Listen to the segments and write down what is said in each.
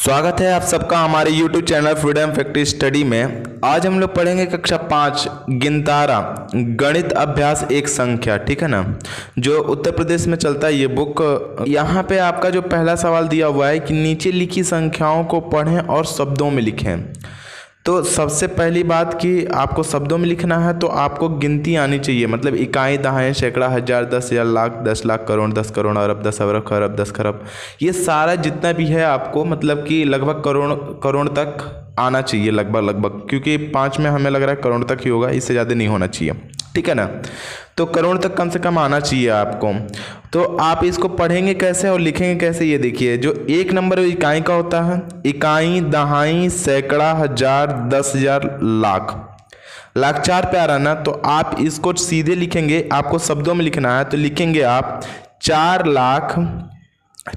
स्वागत है आप सबका हमारे YouTube channel freedom factory study में। आज हम लोग पढ़ेंगे कक्षा 5 गिनतारा गणित अभ्यास एक संख्या, ठीक है ना, जो उत्तर प्रदेश में चलता है ये बुक। यहाँ पे आपका जो पहला सवाल दिया हुआ है कि नीचे लिखी संख्याओं को पढ़ें और शब्दों में लिखें। तो सबसे पहली बात कि आपको शब्दों में लिखना है तो आपको गिनती आनी चाहिए, मतलब इकाई, दहाई, सैकड़ा, हजार, 10,000, लाख, 10 लाख, करोड़, 10 करोड़, अरब, 10 अरब, खरब, 10 खरब, ये सारा जितना भी है आपको मतलब कि लगभग करोड़ तक आना चाहिए, लगभग क्योंकि 5 में हमें लग रहा है करोड़ तक ही होगा, इससे ज़्यादा नहीं होना चाहिए, ठीक है ना। तो करोड़ तक कम से कम आना चाहिए आपको। तो आप इसको पढ़ेंगे कैसे और लिखेंगे कैसे, ये देखिए। जो एक नंबर इकाई का होता है, इकाई, दहाई, सैकड़ा, हजार, 10,000, लाख। लाख 4 पे आ रहा ना, तो आप इसको सीधे लिखेंगे, आपको शब्दों में लिखना है तो लिखेंगे आप 4 लाख,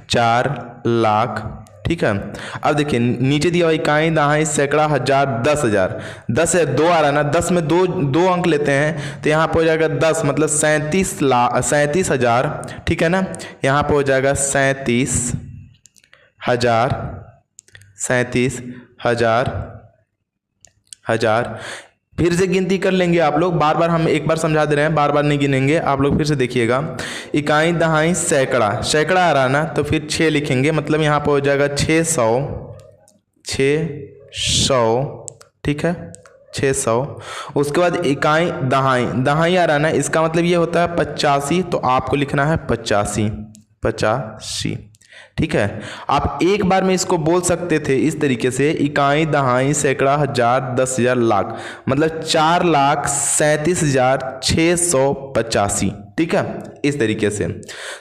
4 लाख, ठीक है। अब देखिए नीचे दिया हुआ इकाई, दहाई, सैकड़ा, हजार, 10,000, 10 है 2 आ रहा है ना, 10 में दो अंक लेते हैं तो यहाँ पे हो जाएगा 10, मतलब 37,000, ठीक है ना। यहाँ पे हो जाएगा 37,000, 37,000। फिर से गिनती कर लेंगे आप लोग, बार बार हम एक बार समझा दे रहे हैं, बार बार नहीं गिनेंगे, आप लोग फिर से देखिएगा। इकाई, दहाई, सैकड़ा, सैकड़ा आ रहा है ना, तो फिर 6 लिखेंगे, मतलब यहाँ पर हो जाएगा 600, ठीक है, 600। उसके बाद इकाई, दहाई, दहाई आ रहा है ना, इसका मतलब ये होता है 85, तो आपको लिखना है 85, ठीक है। आप एक बार में इसको बोल सकते थे इस तरीके से, इकाई, दहाई, सैकड़ा, हजार, 10,000, लाख, मतलब 4,37,685, ठीक है, इस तरीके से।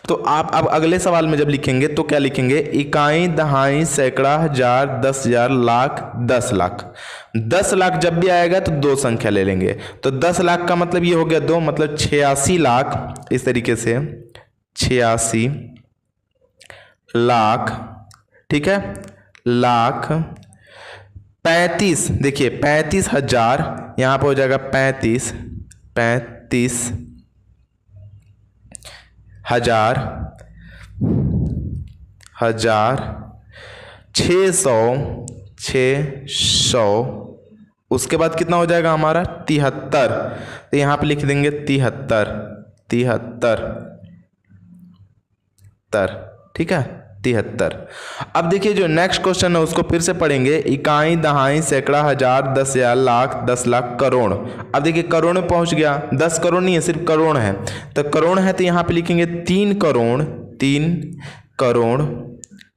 तो आप अब अगले सवाल में जब लिखेंगे तो क्या लिखेंगे, इकाई, दहाई, सैकड़ा, हजार, 10,000, लाख, 10 लाख। 10 लाख जब भी आएगा तो 2 संख्या ले लेंगे, तो 10 लाख का मतलब ये हो गया 2, मतलब 86 लाख, इस तरीके से 86 लाख, ठीक है, लाख। 35, देखिए 35,000, यहाँ पर हो जाएगा 35,000, 600, उसके बाद कितना हो जाएगा हमारा 73, तो यहाँ पे लिख देंगे 73, ठीक है, 73। अब देखिए जो नेक्स्ट क्वेश्चन है उसको फिर से पढ़ेंगे, इकाई, दहाई, सैकड़ा, हजार, 10,000, लाख, 10 लाख, करोड़। अब देखिए करोड़ में पहुंच गया, 10 करोड़ नहीं है, सिर्फ करोड़ है, तो करोड़ है तो यहाँ पे लिखेंगे 3 करोड़,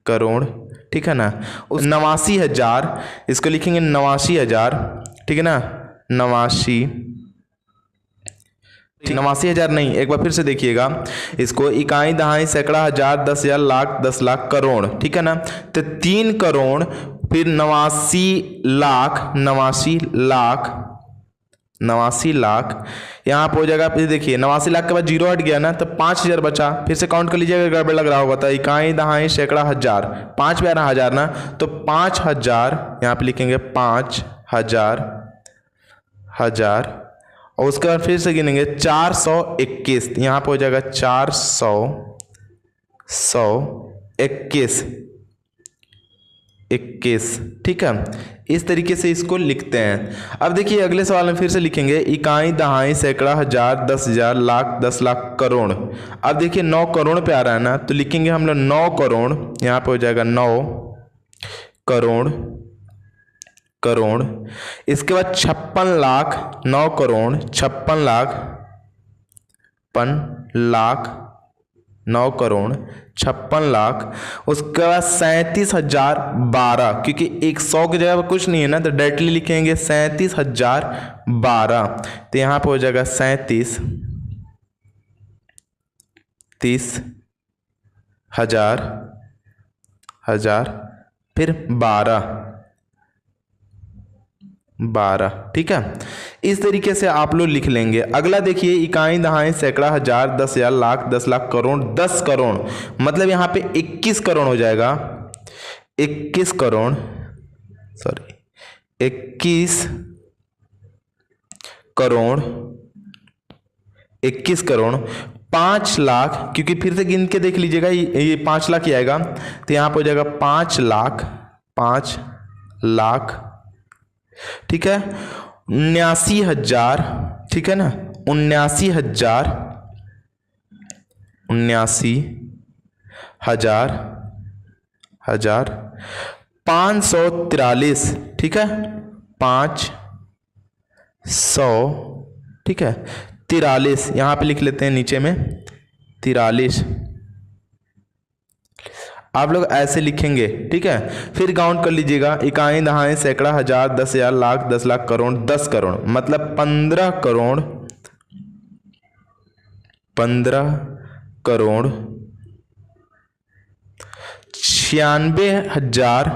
करोड़, ठीक है ना। 89,000, इसको लिखेंगे 89,000, ठीक है ना, 89,000 नहीं, एक बार फिर से देखिएगा इसको, इकाई, दहाई, सैकड़ा, हजार, 10,000, लाख, 10 लाख, करोड़, ठीक है ना। तो 3 करोड़, फिर 89 लाख, यहाँ पे हो जाएगा, फिर देखिए 89 लाख के बाद 0 हट गया ना, तो 5,000 बचा, फिर से काउंट कर लीजिएगा, गड़बड़ लग रहा होगा। तो इकाई, दहाई, सैकड़ा, हजार, 5 पे आ रहा हजार ना, तो 5,000, यहाँ पे लिखेंगे 5,000, और उसके बाद फिर से गिनेंगे 421, यहाँ पे हो जाएगा 421, ठीक है। इस तरीके से इसको लिखते हैं। अब देखिए अगले सवाल में फिर से लिखेंगे, इकाई, दहाई, सैकड़ा, हजार, 10,000, लाख, 10 लाख, करोड़। अब देखिए 9 करोड़ पे आ रहा है ना, तो लिखेंगे हम लोग 9 करोड़, यहाँ पे हो जाएगा 9 करोड़। इसके बाद 56 लाख, 9 करोड़ 56 लाख, 9 करोड़ 56 लाख। उसके बाद 37,012, क्योंकि 100 की जगह पर कुछ नहीं है ना, तो डायरेक्टली लिखेंगे 37,012, तो यहाँ पे हो जाएगा 37,000, फिर 12, ठीक है। इस तरीके से आप लोग लिख लेंगे। अगला देखिए, इकाई, दहाई, सैकड़ा, हजार, 10,000, लाख, 10 लाख, करोड़, 10 करोड़, मतलब यहाँ पे 21 करोड़ हो जाएगा, 21 करोड़, 21 करोड़। 5 लाख, क्योंकि फिर से गिन के देख लीजिएगा ये 5 लाख ही आएगा, तो यहाँ पे हो जाएगा 5 लाख, 5 लाख, ठीक है, 79,000, ठीक है ना, 79,000, 543, ठीक है, 500, ठीक है, 43, यहाँ पे लिख लेते हैं नीचे में 43, आप लोग ऐसे लिखेंगे, ठीक है। फिर काउंट कर लीजिएगा, इकाई, दहाई, सैकड़ा, हजार, 10,000, लाख, 10 लाख, करोड़, 10 करोड़, मतलब 15 करोड़, 96,000,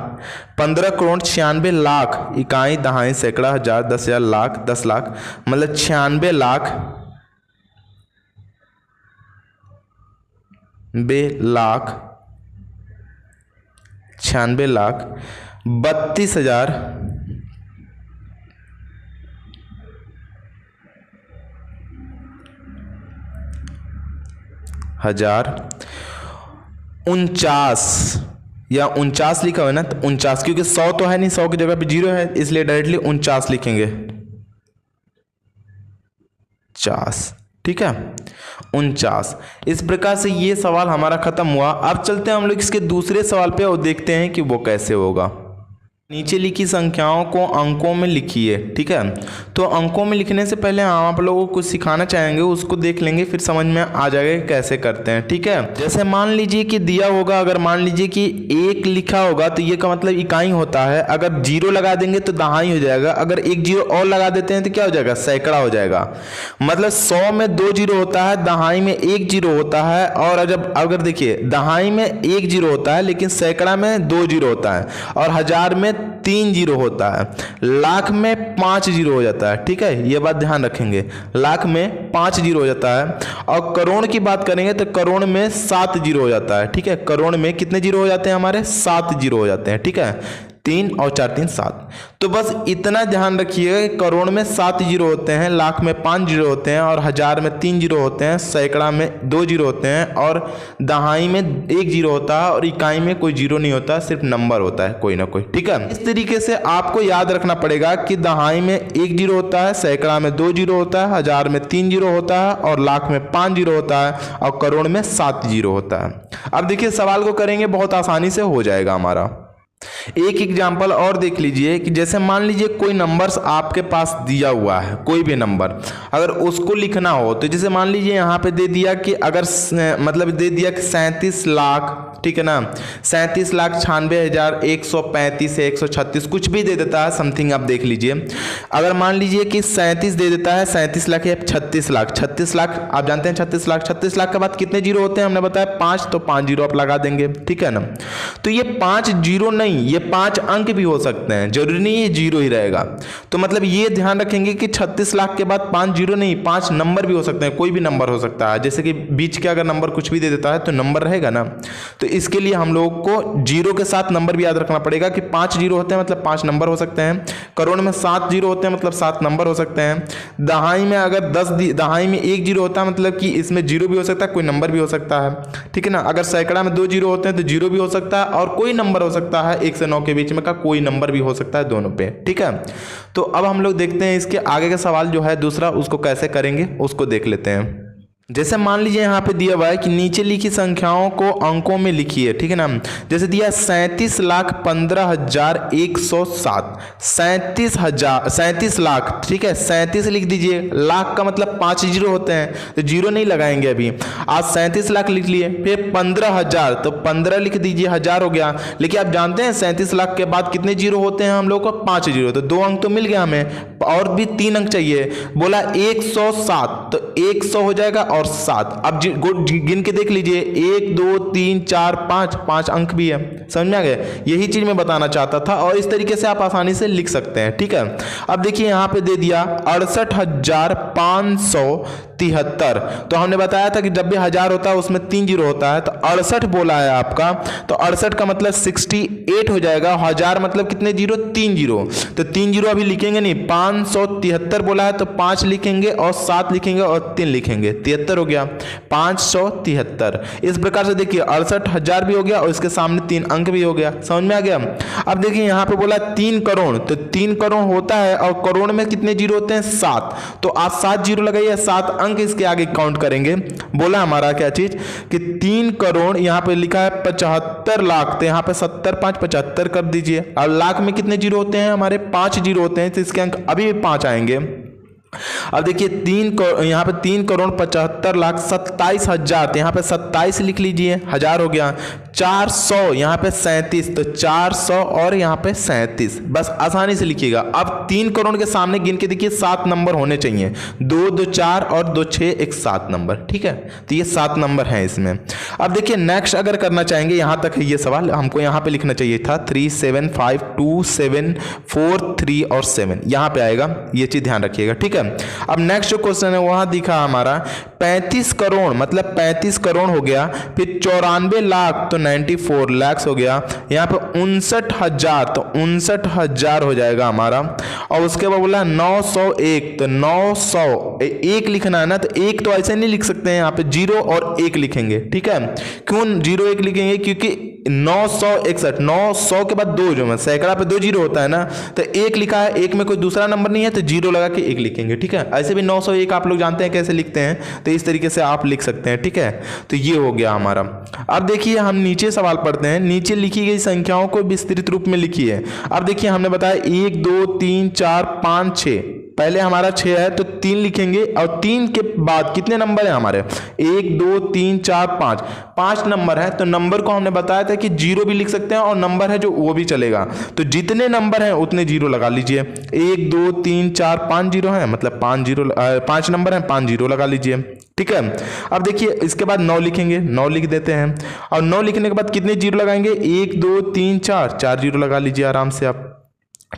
15 करोड़ 96 लाख, इकाई, दहाई, सैकड़ा, हजार, 10,000, लाख, 10 लाख, मतलब 96 लाख, 32,000, 49 या 49 लिखा हुआ है ना, तो 49, क्योंकि 100 तो है नहीं, 100 की जगह पे 0 है, इसलिए डायरेक्टली 49 लिखेंगे, 50, ठीक है, 49। इस प्रकार से ये सवाल हमारा खत्म हुआ। अब चलते हैं हम लोग इसके दूसरे सवाल पे और देखते हैं कि वो कैसे होगा। नीचे लिखी संख्याओं को अंकों में लिखिए, ठीक है। तो अंकों में लिखने से पहले हम आप लोगों को कुछ सिखाना चाहेंगे, उसको देख लेंगे, फिर समझ में आ जाएगा कि कैसे करते हैं, ठीक है। जैसे मान लीजिए कि दिया होगा, अगर मान लीजिए कि 1 लिखा होगा तो ये का मतलब इकाई होता है, अगर 0 लगा देंगे तो दहाई हो जाएगा, अगर 1 0 और लगा देते हैं तो क्या हो जाएगा, सैकड़ा हो जाएगा। मतलब 100 में 2 0 होता है, दहाई में 1 0 होता है, और जब अगर देखिए दहाई में 1 0 होता है लेकिन सैकड़ा में 2 0 होता है, और हजार में 3 0 होता है, लाख में 5 0 हो जाता है, ठीक है, ये बात ध्यान रखेंगे, लाख में 5 0 हो जाता है। और करोड़ की बात करेंगे तो करोड़ में 7 0 हो जाता है, ठीक है, करोड़ में कितने 0 हो जाते हैं, हमारे 7 0 हो जाते हैं, ठीक है, 3 और 4 3 7। तो बस इतना ध्यान रखिएगा कि करोड़ में 7 0 होते हैं, लाख में 5 0 होते हैं, और हजार में 3 0 होते हैं, सैकड़ा में 2 0 होते हैं, और दहाई में 1 0 होता है, और इकाई में कोई 0 नहीं होता, सिर्फ नंबर होता है कोई ना कोई, ठीक है। इस तरीके से आपको याद रखना पड़ेगा कि दहाई में 1 0 होता है, सैकड़ा में 2 0 होता है, हजार में 3 0 होता है, और लाख में 5 0 होता है, और करोड़ में 7 0 होता है। अब देखिए सवाल को करेंगे, बहुत आसानी से हो जाएगा हमारा। एक एग्जाम्पल और देख लीजिए कि जैसे मान लीजिए कोई नंबर्स आपके पास दिया हुआ है, कोई भी नंबर अगर उसको लिखना हो, तो जैसे मान लीजिए यहाँ पे दे दिया कि अगर मतलब दे दिया कि 37 लाख, ठीक है ना, 37,96,135 है, 136 कुछ भी दे देता है, समथिंग आप देख लीजिए। अगर मान लीजिए कि 37 दे देता है, 37 लाख या 36 लाख, 36 लाख आप जानते हैं 36 लाख, 36 लाख के बाद कितने 0 होते हैं, हमने बताया 5, तो 5 0 आप लगा देंगे, ठीक है ना। तो ये 5 0 नहीं, ये 5 अंक भी हो सकते हैं, जरूरी नहीं ये 0 ही रहेगा। तो मतलब ये ध्यान रखेंगे कि 36 लाख के बाद 5 0 नहीं, 5 नंबर भी हो सकते हैं, कोई भी नंबर हो सकता है, जैसे कि बीच के अगर नंबर कुछ भी दे देता है तो नंबर रहेगा ना। तो इसके लिए हम लोग को 0 के साथ नंबर भी याद रखना पड़ेगा कि 5 0 होते हैं मतलब 5 नंबर हो सकते हैं, करोड़ में 7 0 होते हैं मतलब 7 नंबर हो सकते हैं, दहाई में अगर 10 दहाई में 1 0 होता है मतलब कि इसमें 0 भी हो सकता है, कोई नंबर भी हो सकता है, ठीक है ना। अगर सैकड़ा में 2 0 होते हैं तो 0 भी हो सकता है, और कोई नंबर हो सकता है 1 से 9 के बीच में का कोई नंबर भी हो सकता है, दोनों पे, ठीक है। तो अब हम लोग देखते हैं इसके आगे का सवाल जो है दूसरा, उसको कैसे करेंगे उसको देख लेते हैं। जैसे मान लीजिए यहाँ पे दिया हुआ है कि नीचे लिखी संख्याओं को अंकों में लिखिए, ठीक है ना। जैसे दिया 37,15,107, 37 लाख, ठीक है, 37 लिख दीजिए, लाख का मतलब 5 0 होते हैं तो 0 नहीं लगाएंगे अभी, आज 37 लाख लिख लिए। फिर 15,000 तो 15 लिख दीजिए, हजार हो गया। लेकिन आप जानते हैं 37 लाख के बाद कितने 0 होते हैं हम लोग को, 5 0, तो 2 अंक तो मिल गया हमें, और भी 3 अंक चाहिए। बोला 107 तो 100 हो जाएगा और 7। अब गिन के देख लीजिए, 1 2 3 4 5 अंक भी है, समझ में आ गया। यही चीज मैं बताना चाहता था, और इस तरीके से आप आसानी से लिख सकते हैं, ठीक है। अब देखिए यहाँ पे दे दिया 68,500 73। तो हमने बताया था कि जब भी 1000 होता है उसमें 3 जीरो होता है, तो 68 बोला है आपका, तो 68 का मतलब 68 हो जाएगा। 1000 मतलब कितने जीरो, 3 जीरो, तो 3 जीरो अभी लिखेंगे नहीं, 573 बोला है तो 5 लिखेंगे और 7 लिखेंगे और 3 लिखेंगे, 73 हो गया, 573। इस प्रकार से देखिए 68,000 भी हो गया और इसके सामने 3 अंक भी हो गया। समझ में आ गया। अब देखिए यहाँ पे बोला 3 करोड़, तो 3 करोड़ होता है और करोड़ में कितने जीरो होते हैं, 7, तो आप 7 जीरो लगाइए, 7 अंक इसके आगे काउंट करेंगे। बोला हमारा क्या चीज कि 3 करोड़, यहाँ पे लिखा है 75 लाख, तो यहाँ पे 70 5 75 कर दीजिए। और लाख में कितने जीरो होते हैं हमारे, 5 जीरो होते हैं, तो इसके अंक अभी भी 5 आएंगे। अब देखिए यहाँ पे 3 करोड़ 75 लाख 27 हजार, तो यहाँ पे 27 लिख लीजिए, 1000 हो गया। 400 यहाँ पे 37, तो 400 और यहाँ पे 37, बस आसानी से लिखिएगा। अब 3 करोड़ के सामने गिन के देखिए 7 नंबर होने चाहिए, 2 2 4 और 2 6 एक 7 नंबर, ठीक है, तो ये 7 नंबर है इसमें। अब देखिए नेक्स्ट अगर करना चाहेंगे, यहाँ तक है ये सवाल, हमको यहाँ पे लिखना चाहिए था 3 7 5 2 7 4 3 और 7, यहाँ पे आएगा, ये चीज ध्यान रखिएगा, ठीक है। अब नेक्स्ट जो क्वेश्चन है वहां दिखा हमारा 35 करोड़, मतलब 35 करोड़ हो गया, फिर 94 लाख तो 94 लाख हो गया, यहाँ पे 59,000 तो 59,000 हो जाएगा हमारा। और उसके बाद बोला 901, तो 900 एक लिखना है ना, तो एक तो ऐसे नहीं लिख सकते हैं, यहाँ पे 0 और 1 लिखेंगे, ठीक है। क्यों 0 1 लिखेंगे, क्योंकि 961, 900 के बाद 2 जो है सैकड़ा पे 2 जीरो होता है ना, तो 1 लिखा है, 1 में कोई दूसरा नंबर नहीं है, तो 0 लगा के 1 लिखेंगे, ठीक है। ऐसे भी 901 आप लोग जानते हैं कैसे लिखते हैं, तो इस तरीके से आप लिख सकते हैं, ठीक है। तो ये हो गया हमारा। अब देखिए हम नीचे सवाल पढ़ते हैं, नीचे लिखी गई संख्याओं को विस्तृत रूप में लिखिए। अब देखिए हमने बताया 1 2 3 4 5 6, पहले हमारा 6 है तो 3 लिखेंगे, और 3 के बाद कितने नंबर है हमारे, 1 2 3 4 5, 5 नंबर है, तो नंबर को हमने बताया था कि 0 भी लिख सकते हैं और नंबर है जो वो भी चलेगा, तो जितने नंबर हैं उतने 0 लगा लीजिए। 1 2 3 4 5 जीरो है, मतलब 5 नंबर हैं, 5 0 लगा लीजिए, ठीक है। अब देखिए इसके बाद 9 लिखेंगे, 9 लिख देते हैं, और 9 लिखने के बाद कितने 0 लगाएंगे, 1 2 3 4 0 लगा लीजिए आराम से आप,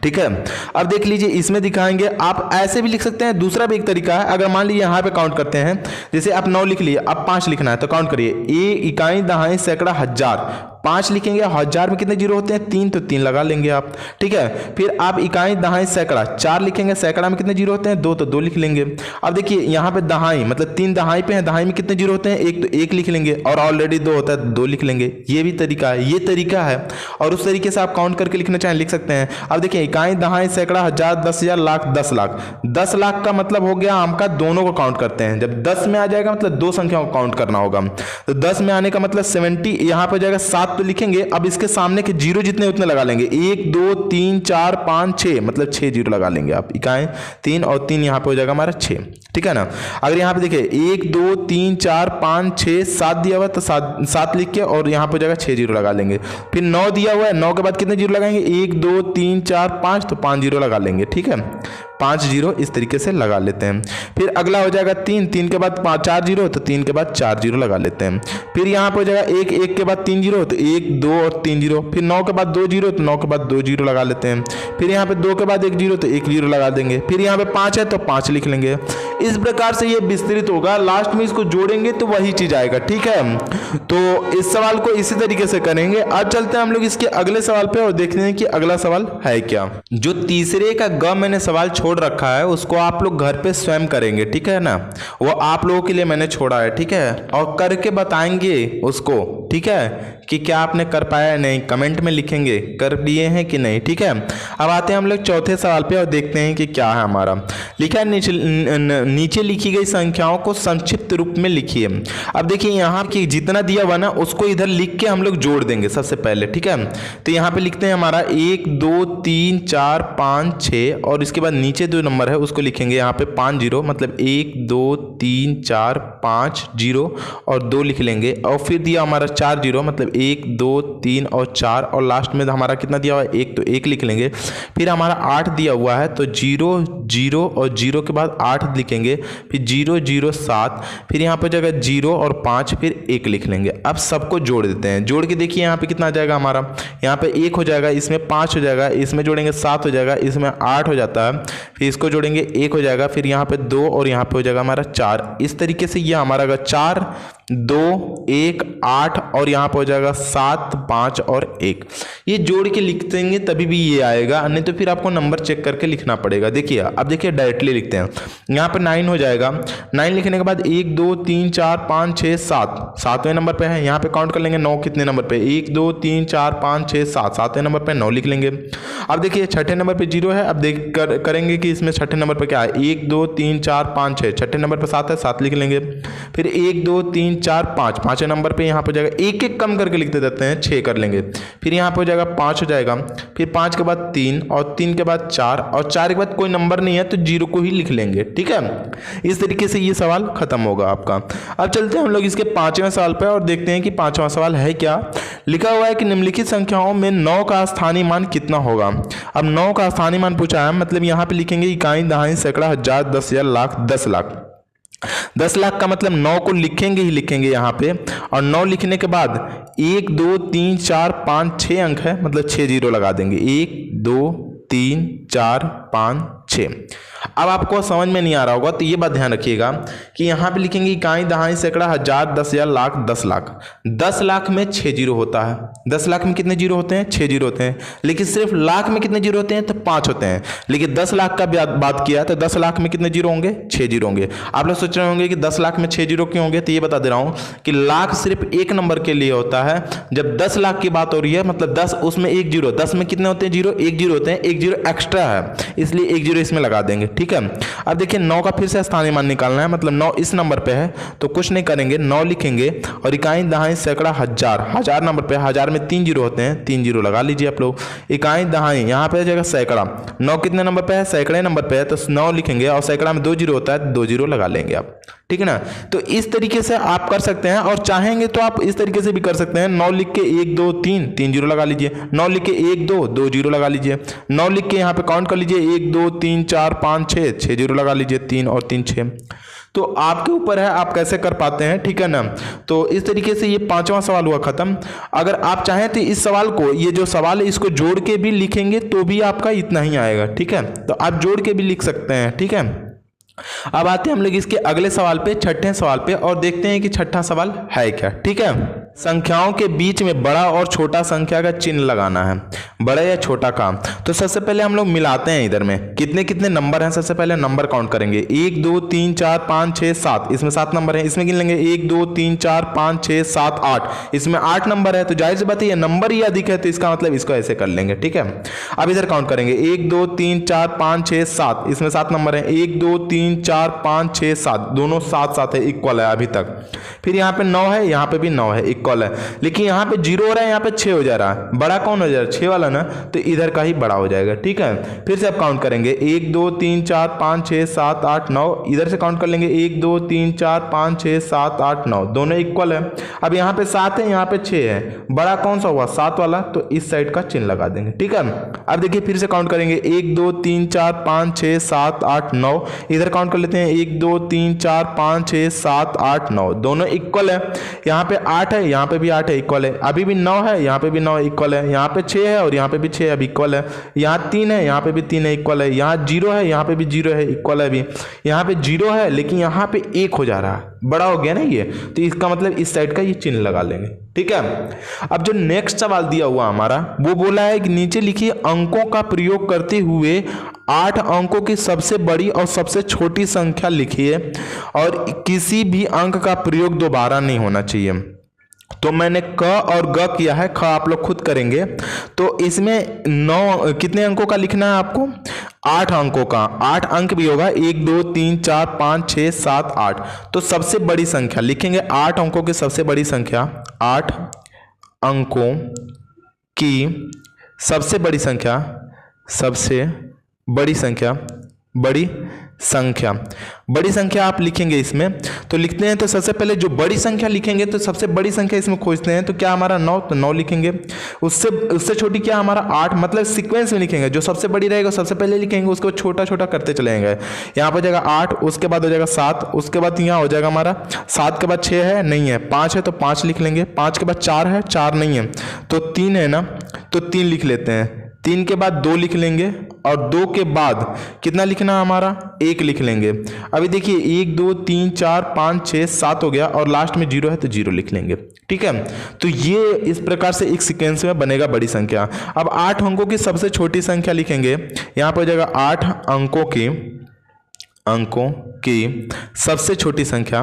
ठीक है। अब देख लीजिए इसमें दिखाएंगे, आप ऐसे भी लिख सकते हैं, दूसरा भी एक तरीका है। अगर मान लीजिए यहाँ पे काउंट करते हैं, जैसे आप 9 लिख लिए, अब 5 लिखना है, तो काउंट करिए, ए इकाई दहाई सैकड़ा हजार, 5 लिखेंगे, 1000 में कितने जीरो होते हैं, 3, तो 3 लगा लेंगे आप, ठीक है। फिर आप इकाई दहाई सैकड़ा 4 लिखेंगे, सैकड़ा में कितने जीरो होते हैं, 2, तो 2 लिख लेंगे। अब देखिए यहाँ पे दहाई, मतलब 3 दहाई पे है, दहाई में कितने जीरो होते हैं, 1, तो 1 लिख लेंगे, और ऑलरेडी 2 होता है, 2 लिख लेंगे। ये भी तरीका है, ये तरीका है, और उस तरीके से आप काउंट करके लिखना चाहें लिख सकते हैं। अब देखिए इकाई दहाई सैकड़ा हजार 10,000 लाख 10 लाख, 10 लाख का मतलब हो गया हमका दोनों को काउंट करते हैं, जब 10 में आ जाएगा मतलब 2 संख्याओं को काउंट करना होगा, तो 10 में आने का मतलब 70, यहाँ पे हो जाएगा 7 तो लिखेंगे। अब इसके सामने के जीरो जितने उतने लगा लेंगे, 1 2 3 4 5 6, मतलब 6 जीरो लगा लेंगे आप, इकाई 3 और 3 यहाँ पे हो जाएगा हमारा 6, ठीक है ना। अगर यहाँ पे देखिए 1 2 3 4 5 6 7 दिया हुआ है, तो 7 लिख के और यहाँ पे हो जाएगा 6 जीरो लगा लेंगे। फिर 9 दिया हुआ है, 9 के बाद कितने जीरो लगाएंगे, 1 2 3 4 5, तो 5 जीरो लगा लेंगे, ठीक है, 5 जीरो इस तरीके से लगा लेते हैं। फिर अगला हो जाएगा 3, 3 के बाद 4 जीरो, तो 3 के बाद 4 जीरो लगा लेते हैं। फिर यहाँ पे हो जाएगा 1, 1 के बाद 3 जीरो, तो 1 2 और 3 जीरो। फिर 9 के बाद 2 जीरो, तो 9 के बाद 2 जीरो लगा लेते हैं। फिर यहाँ पे 2 के बाद 1 जीरो, तो 1 जीरो लगा देंगे। फिर यहाँ पे 5 है तो 5 लिख लेंगे। इस प्रकार से ये विस्तृत होगा, लास्ट में इसको जोड़ेंगे तो वही चीज आएगा, ठीक है। तो इस सवाल को इसी तरीके से करेंगे। आज चलते हैं हम लोग इसके अगले सवाल पे और देखते हैं कि अगला सवाल है क्या। जो तीसरे का ग मैंने सवाल छोड़ रखा है उसको आप लोग घर पे स्वयं करेंगे, ठीक है ना, वो आप लोगों के लिए मैंने छोड़ा है, ठीक है, और करके बताएंगे उसको, ठीक है, कि क्या आपने कर पाया है नहीं, कमेंट में लिखेंगे कर लिए हैं कि नहीं, ठीक है। अब आते हैं हम लोग चौथे सवाल पे और देखते हैं कि क्या है हमारा। लिखा है नीचे लिखी गई संख्याओं को संक्षिप्त रूप में लिखिए। अब देखिए यहाँ की जितना दिया हुआ ना उसको इधर लिख के हम लोग जोड़ देंगे सबसे पहले, ठीक है। तो यहाँ पे लिखते हैं हमारा 1 2 3 4 5 6, और इसके बाद नीचे जो नंबर है उसको लिखेंगे यहाँ पे 5 जीरो, मतलब 1 2 3 4 5 जीरो और 2 लिख लेंगे। और फिर दिया हमारा 4 जीरो, मतलब 1 2 3 और 4, और लास्ट में हमारा कितना दिया हुआ है 1, तो 1 लिख लेंगे। फिर हमारा 8 दिया हुआ है, तो 0 0 और 0 के बाद 8 लिखेंगे, फिर 0 0 7, फिर यहाँ पर जगह 0 और 5, फिर 1 लिख लेंगे। अब सबको जोड़ देते हैं, जोड़ के देखिए यहाँ पे कितना आ जाएगा हमारा, यहाँ पे 1 हो जाएगा, इसमें 5 हो जाएगा, इसमें जोड़ेंगे 7 हो जाएगा, इसमें 8 हो जाता है, फिर इसको जोड़ेंगे 1 हो जाएगा, फिर यहाँ पे 2 और यहाँ पे हो जाएगा हमारा 4। इस तरीके से ये हमारा होगा 4 2 1 8 और यहाँ पे हो जाएगा 7 5 और 1। ये जोड़ के लिख देंगे तभी भी ये आएगा, नहीं तो फिर आपको नंबर चेक करके लिखना पड़ेगा। देखिए अब देखिए डायरेक्टली लिखते हैं। यहाँ पे 9 हो जाएगा, 9 लिखने के बाद 1 2 3 4 5 6 7, 7वें नंबर पे है। यहाँ पे काउंट कर लेंगे 9 कितने नंबर पे, 1 2 3 4 5 6 7, 7वें नंबर पे 9 लिख लेंगे। अब देखिए छठे नंबर पे 0 है। अब देख करेंगे कि इसमें छठे नंबर पे क्या है, 1 2 3 4 5 6, छठे नंबर पे 7 है, 7 लिख लेंगे। फिर 1 2 3 4 5, 5वें नंबर पे यहाँ पे हो जाएगा, एक एक कम करके लिखते जाते हैं, 6 कर लेंगे। फिर यहाँ पे हो जाएगा 5 हो जाएगा, फिर 5 के बाद 3 और 3 के बाद 4 और 4 के बाद कोई नंबर नहीं है तो 0 को ही लिख लेंगे। ठीक है, इस तरीके से ये सवाल खत्म होगा आपका। अब चलते हैं हम लोग इसके 5वें सवाल पे और देखते हैं कि 5वां सवाल है क्या। लिखा हुआ है कि निम्नलिखित संख्याओं में 9 का स्थानीय मान कितना होगा। अब 9 का स्थानीय मान पूछा है, मतलब यहाँ पे लिखेंगे इकाई, दहाई, सैकड़ा, हजार, 10,000, लाख, 10 लाख। 10 लाख का मतलब 9 को लिखेंगे ही लिखेंगे यहाँ पे, और 9 लिखने के बाद 1 2 3 4 5 6 अंक है, मतलब 6 जीरो लगा देंगे, 1 2 3 4 5 6। अब आपको समझ में नहीं आ रहा होगा तो ये बात ध्यान रखिएगा कि यहाँ पे लिखेंगे इकाई, दहाई, सैकड़ा, हजार, 10,000, लाख, 10 लाख। 10 लाख में 6 जीरो होता है। 10 लाख में कितने जीरो होते हैं, 6 जीरो होते हैं। लेकिन सिर्फ लाख में कितने जीरो होते हैं, तो 5 होते हैं। लेकिन 10 लाख का बात किया तो 10 लाख में कितने जीरो होंगे, 6 जीरो होंगे। आप लोग सोच रहे होंगे कि 10 लाख में 6 जीरो क्यों होंगे, तो ये बता दे रहा हूँ कि लाख सिर्फ एक नंबर के लिए होता है। जब 10 लाख की बात हो रही है, मतलब 10 उसमें 1 जीरो, 10 में कितने होते हैं जीरो, 1 जीरो होते हैं, 1 जीरो एक्स्ट्रा है, इसलिए 1 जीरो इसमें लगा देंगे। ठीक है, अब देखिए 9 का फिर से स्थानीय मान निकालना है, मतलब 9 इस नंबर पे है तो कुछ नहीं करेंगे, 9 लिखेंगे और इकाई, दहाई, सैकड़ा, हजार, हजार नंबर पे, हजार में 3 जीरो होते हैं, 3 जीरो लगा लीजिए आप लोग। इकाई, दहाई, यहाँ पे जाएगा सैकड़ा, 9 कितने नंबर पे है, सैकड़े नंबर पे है तो 9 लिखेंगे और सैकड़ा में 2 जीरो होता है, 2 जीरो लगा लेंगे आप। ठीक है ना, तो इस तरीके से आप कर सकते हैं, और चाहेंगे तो आप इस तरीके से भी कर सकते हैं। 9 लिख के 1 2 3, 3 जीरो लगा लीजिए। 9 लिख के 1 2, 2 जीरो लगा लीजिए। 9 लिख के यहाँ पे काउंट कर लीजिए, 1 2 3 4 5 6, 6 जीरो लगा लीजिए, 3 और 3 6। तो आपके ऊपर है आप कैसे कर पाते हैं। ठीक है ना, तो इस तरीके से ये 5वां सवाल हुआ खत्म। अगर आप चाहें तो इस सवाल को, ये जो सवाल है इसको जोड़ के भी लिखेंगे तो भी आपका इतना ही आएगा। ठीक है, तो आप जोड़ के भी लिख सकते हैं। ठीक है, अब आते हैं हम लोग इसके अगले सवाल पे, छठे सवाल पे, और देखते हैं कि छठा सवाल है क्या। ठीक है, संख्याओं के बीच में बड़ा और छोटा संख्या का चिन्ह लगाना है, बड़ा या छोटा का। तो सबसे पहले हम लोग मिलाते हैं, इधर में कितने कितने नंबर हैं, सबसे पहले नंबर काउंट करेंगे। 1 2 3 4 5 6 7, इसमें 7 नंबर हैं, इसमें गिन लेंगे 1 2 3 4 5 6 7 8, इसमें 8 नंबर है। तो जाहिर सी बात है ये नंबर ही अधिक है, तो इसका मतलब इसको ऐसे कर लेंगे। ठीक है, अब इधर काउंट करेंगे 1 2 3 4 5 6 7, इसमें 7 नंबर है, 1 2 3 4 5 6 7, दोनों 7 7 है, इक्वल है अभी तक। फिर यहाँ पे 9 है, यहाँ पे भी 9 है, इक्वल है। लेकिन यहाँ पे 0 हो रहा है, यहाँ पे 6 हो जा रहा है, बड़ा कौन हो जा रहा है, 6 वाला ना, तो इधर का ही बड़ा हो जाएगा। ठीक है, फिर से आप काउंट करेंगे 1 2 3 4 5 6 7 8 9, इधर से काउंट कर लेंगे 1 2 3 4 5 6 7 8 9, दोनों इक्वल है। अब यहाँ पे 7 है, यहाँ पे 6 है, बड़ा कौन सा हुआ, 7 वाला, तो इस साइड का चिन्ह लगा देंगे। ठीक है, अब देखिए फिर से काउंट करेंगे 1 2 3 4 5 6 7 8 9, इधर काउंट कर लेते हैं 1 2 3 4 5 6 7 8 9, दोनों इक्वल है। यहाँ पे 8 है, यहाँ पे भी 8 है, इक्वल है। अभी भी 9 है, यहाँ पे भी 9 इक्वल है। यहाँ पे 6 है और यहाँ पे भी 6 अभी इक्वल है। यहाँ 3 है, यहाँ पे भी 3 है, इक्वल है। यहाँ 0 है, यहाँ पे भी 0 है, इक्वल है। अभी यहाँ पे 0 है लेकिन यहाँ पे 1 हो जा रहा है, बड़ा हो गया ना ये, तो इसका मतलब इस साइड का ये चिन्ह लगा लेंगे। ठीक है, अब जो नेक्स्ट सवाल दिया हुआ हमारा, वो बोला है कि नीचे लिखिए अंकों का प्रयोग करते हुए 8 अंकों की सबसे बड़ी और सबसे छोटी संख्या लिखिए और किसी भी अंक का प्रयोग दोबारा नहीं होना चाहिए। तो मैंने क और ग किया है, ख आप लोग खुद करेंगे। तो इसमें 9 कितने अंकों का लिखना है आपको, 8 अंकों का, 8 अंक भी होगा, 1 2 3 4 5 6 7 8। तो सबसे बड़ी संख्या लिखेंगे, 8 अंकों की सबसे बड़ी संख्या, 8 अंकों की सबसे बड़ी संख्या, सबसे बड़ी संख्या, बड़ी संख्या, बड़ी संख्या आप लिखेंगे इसमें। तो लिखते हैं, तो सबसे पहले जो बड़ी संख्या लिखेंगे, तो सबसे बड़ी संख्या इसमें खोजते हैं, तो क्या हमारा 9, तो 9 लिखेंगे। उससे छोटी क्या हमारा 8, मतलब सीक्वेंस में लिखेंगे, जो सबसे बड़ी रहेगा सबसे पहले लिखेंगे, उसको छोटा छोटा करते चलेंगे। यहाँ पर हो जाएगा 8, उसके बाद हो जाएगा 7, उसके बाद यहाँ हो जाएगा हमारा 7 के बाद 6 है, नहीं है, 5 है तो 5 लिख लेंगे, 5 के बाद 4 है, 4 नहीं है, तो 3 है ना, तो 3 लिख लेते हैं, 3 के बाद 2 लिख लेंगे और 2 के बाद कितना लिखना है हमारा 1 लिख लेंगे। अभी देखिए 1 2 3 4 5 6 7 हो गया और लास्ट में 0 है तो 0 लिख लेंगे। ठीक है, तो ये इस प्रकार से एक सीक्वेंस में बनेगा बड़ी संख्या। अब 8 अंकों की सबसे छोटी संख्या लिखेंगे, यहाँ पर हो जाएगा 8 अंकों की सबसे छोटी संख्या।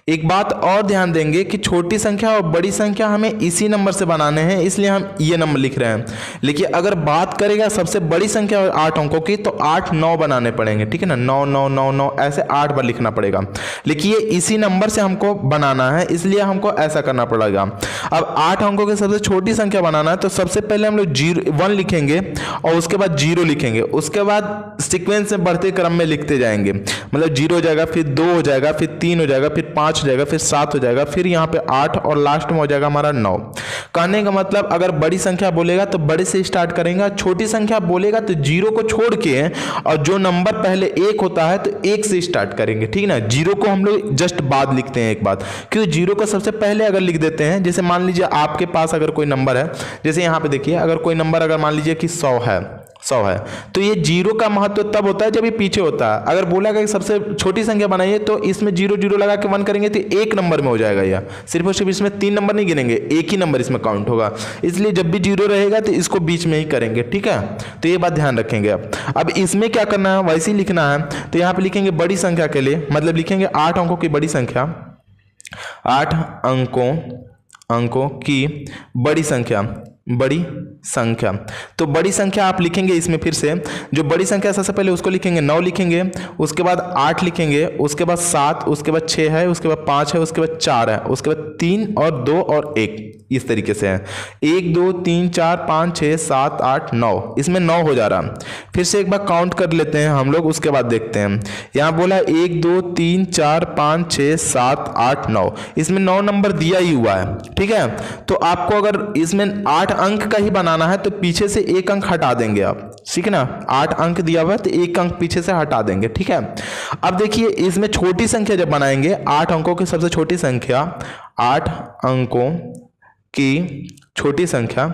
एक बात और ध्यान देंगे कि छोटी संख्या और बड़ी संख्या हमें इसी नंबर से बनाने हैं, इसलिए हम ये नंबर लिख रहे हैं। लेकिन अगर बात करेगा सबसे बड़ी संख्या और 8 अंकों की तो 8 9 बनाने पड़ेंगे। ठीक है ना, 9 9 9 9 ऐसे 8 बार लिखना पड़ेगा। लेकिन ये इसी नंबर से हमको बनाना है, इसलिए हमको ऐसा करना पड़ेगा। अब 8 अंकों की सबसे छोटी संख्या बनाना है तो सबसे पहले हम लोग 1 लिखेंगे और उसके बाद 0 लिखेंगे। उसके बाद सीक्वेंस में बढ़ते क्रम में लिखते जाएंगे, मतलब 0 हो जाएगा, फिर 2 हो जाएगा, फिर 3 हो जाएगा, फिर 5 हो जाएगा, फिर 7 हो जाएगा, फिर यहाँ पे 8 और लास्ट में हो जाएगा हमारा 9। कहने का मतलब अगर बड़ी संख्या बोलेगा तो बड़े से स्टार्ट करेंगे, छोटी संख्या बोलेगा तो 0 को छोड़ के और जो नंबर पहले 1 होता है तो 1 से स्टार्ट करेंगे। ठीक है ना, 0 को हम लोग जस्ट बाद लिखते हैं एक बात, क्योंकि 0 को सबसे पहले अगर लिख देते हैं, जैसे मान लीजिए आपके पास अगर कोई नंबर है, जैसे यहाँ पे देखिए अगर कोई नंबर अगर मान लीजिए कि 100 है तो ये 0 का महत्व तब होता है जब ये पीछे होता है। अगर बोला गया कि सबसे छोटी संख्या बनाइए तो इसमें 0 0 लगा के 1 करेंगे तो 1 नंबर में हो जाएगा। यह सिर्फ और सिर्फ इसमें 3 नंबर नहीं गिनेंगे, एक ही नंबर इसमें काउंट होगा, इसलिए जब भी 0 रहेगा तो इसको बीच में ही करेंगे। ठीक है, तो ये बात ध्यान रखेंगे। अब इसमें क्या करना है, वैसे ही लिखना है, तो यहाँ पे लिखेंगे बड़ी संख्या के लिए, मतलब लिखेंगे 8 अंकों की बड़ी संख्या, 8 अंकों की बड़ी संख्या। तो बड़ी संख्या आप लिखेंगे इसमें, फिर से जो बड़ी संख्या सबसे पहले उसको लिखेंगे, 9 लिखेंगे, उसके बाद 8 लिखेंगे, उसके बाद 7, उसके बाद 6 है, उसके बाद 5 है, उसके बाद 4 है, उसके बाद 3 और 2 और 1, इस तरीके से है 1 2 3 4 5 6 7 8 9, इसमें 9 हो जा रहा। फिर से एक बार काउंट कर लेते हैं हम लोग, उसके बाद देखते हैं। यहाँ बोला 1 2 3 4 5 6 7 8 9, इसमें 9 नंबर दिया ही हुआ है। ठीक है, तो आपको अगर इसमें 8 अंक का ही बनाना है तो पीछे से 1 अंक हटा देंगे आप। ठीक है ना, 8 अंक दिया हुआ है तो 1 अंक पीछे से हटा देंगे। ठीक है, अब देखिए इसमें छोटी संख्या जब बनाएंगे, 8 अंकों की सबसे छोटी संख्या, 8 अंकों की छोटी संख्या,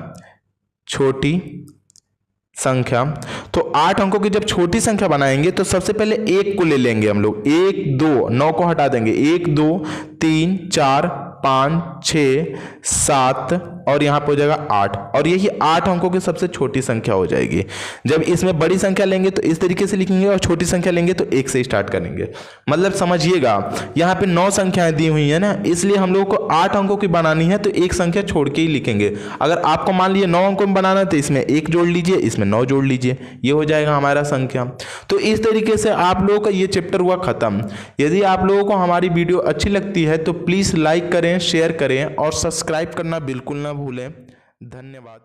तो 8 अंकों की जब छोटी संख्या बनाएंगे तो सबसे पहले 1 को ले लेंगे हम लोग, 1 2 9 को हटा देंगे, 1 2 3 4 5 6 7 और यहाँ पे हो जाएगा 8, और यही 8 अंकों की सबसे छोटी संख्या हो जाएगी। जब इसमें बड़ी संख्या लेंगे तो इस तरीके से लिखेंगे और छोटी संख्या लेंगे तो 1 से स्टार्ट करेंगे। मतलब समझिएगा यहाँ पे 9 संख्याएं दी हुई है ना, इसलिए हम लोगों को 8 अंकों की बनानी है तो एक संख्या छोड़ के ही लिखेंगे। अगर आपको मान लीजिए 9 अंकों में बनाना है तो इसमें 1 जोड़ लीजिए, इसमें 9 जोड़ लीजिए, ये हो जाएगा हमारा संख्या। तो इस तरीके से आप लोगों का ये चैप्टर हुआ खत्म। यदि आप लोगों को हमारी वीडियो अच्छी लगती है तो प्लीज़ लाइक करें, शेयर करें और सब्सक्राइब करना बिल्कुल ना भूलें। धन्यवाद।